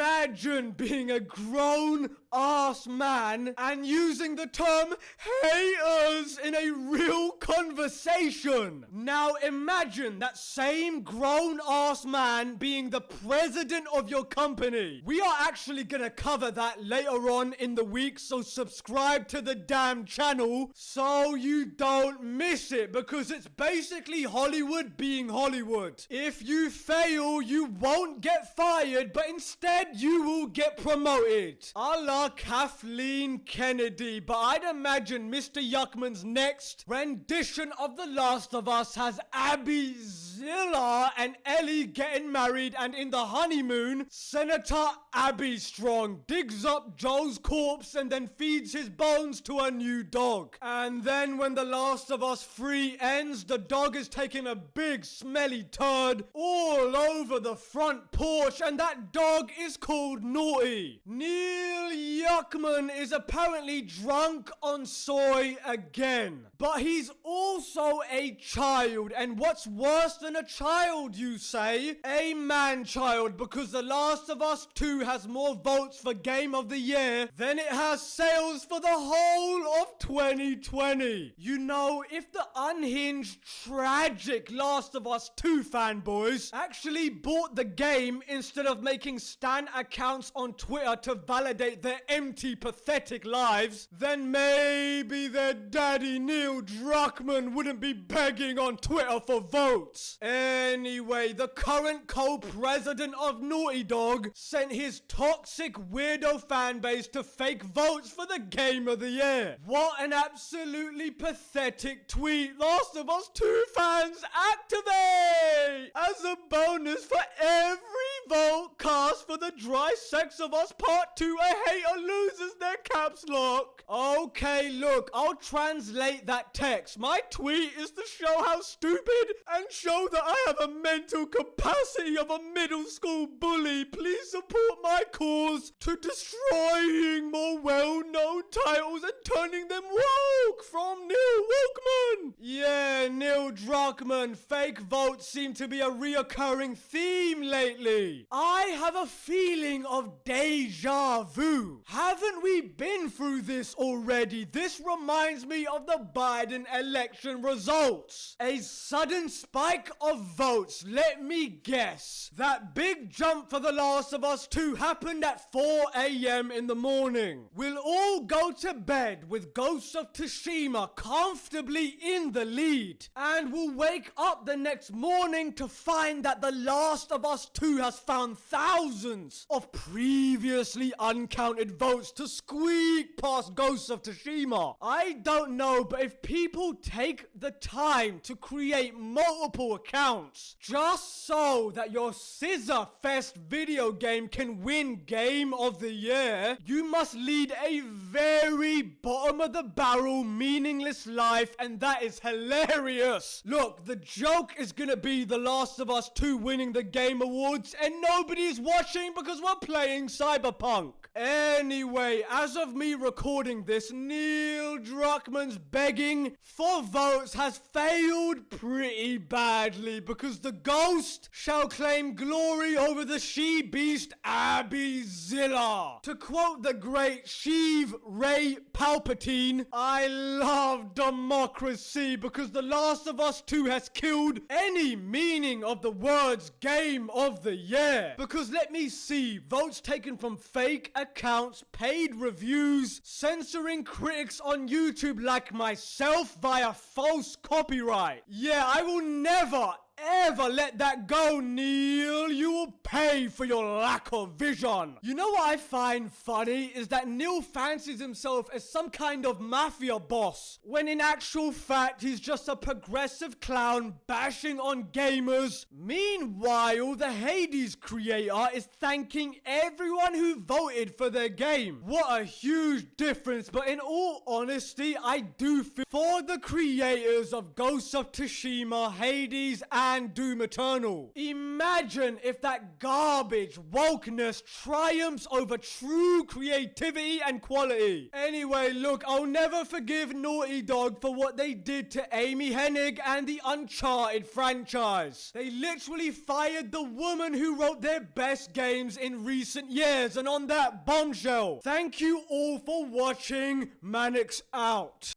imagine being a grown-ass man and using the term haters in a real conversation. Now imagine that same grown-ass man being the president of your company. We are actually gonna cover that later on in the week, so subscribe to the damn channel so you don't miss it, because it's basically Hollywood being Hollywood. If you fail, you won't get fired, but instead you will get promoted. A la Kathleen Kennedy. But I'd imagine Mr. Yuckman's next rendition of The Last of Us has Abby Zilla and Ellie getting married, and in the honeymoon, Senator Abby Strong digs up Joel's corpse and then feeds his bones to a new dog. And then when The Last of Us 3 ends, the dog is taking a big smelly turd all over the front porch, and that dog is called Naughty. Neil Yuckman is apparently drunk on soy again. But he's also a child, and what's worse than a child, you say? A man-child, because The Last of Us 2 has more votes for Game of the Year than it has sales for the whole of 2020. You know, if the unhinged, tragic Last of Us 2 fanboys actually bought the game instead of making stan accounts on Twitter to validate their empty, pathetic lives, then maybe their daddy Neil Druckmann wouldn't be begging on Twitter for votes. Anyway, the current co-president of Naughty Dog sent his toxic weirdo fanbase to fake votes for the Game of the Year. What an absolutely pathetic tweet. Last of Us 2 fans, activate! As a bonus for every vote cast for the Dry Sex of Us Part 2, a hater loses their caps lock. Okay, look, I'll translate that text. My tweet is to show how stupid and show that I have a mental capacity of a middle school bully. Please support my cause to destroying more well-known titles and turning them woke, from Neil Walkman. Yeah, Neil Druckmann, fake votes seem to be a reoccurring theme lately. I have a feeling of deja vu. Haven't we been through this already? This reminds me of the Biden election results. A sudden spike of votes. Let me guess. That big jump for The Last of Us 2 happened at 4 a.m. in the morning. We'll all go to bed with Ghost of Tsushima comfortably in the lead. And we'll wake up the next morning to find that The Last of Us 2 has found thousands of previously uncounted votes to squeak past Ghost of Tsushima. I don't know, but if people take the time to create multiple accounts just so that your Scissor Fest video game can win Game of the Year, you must lead a very bottom of the barrel, meaningless life, and that is hilarious. Look, the joke is gonna be The Last of Us 2 winning the Game Awards and nobody's watching because we're playing Cyberpunk. Anyway, as of me recording this, Neil Druckmann's begging for votes has failed pretty badly, because the ghost shall claim glory over the she-beast Abby Zilla. To quote the great Sheev Ray Palpatine, I love democracy because The Last of Us 2 has killed any meaning of the words Game of the Year. Because let me see, votes taken from fake accounts, paid reviews, censoring critics on YouTube like myself via false copyright. Yeah, I will never, ever let that go, Neil. You will pay for your lack of vision. You know what I find funny is that Neil fancies himself as some kind of mafia boss, when in actual fact he's just a progressive clown bashing on gamers. Meanwhile, the Hades creator is thanking everyone who voted for their game. What a huge difference, but in all honesty, I do feel for the creators of Ghost of Tsushima, Hades, and and Doom Eternal. Imagine if that garbage wokeness triumphs over true creativity and quality. Anyway, look, I'll never forgive Naughty Dog for what they did to Amy Hennig and the Uncharted franchise. They literally fired the woman who wrote their best games in recent years, and on that bombshell, thank you all for watching. Mannix out.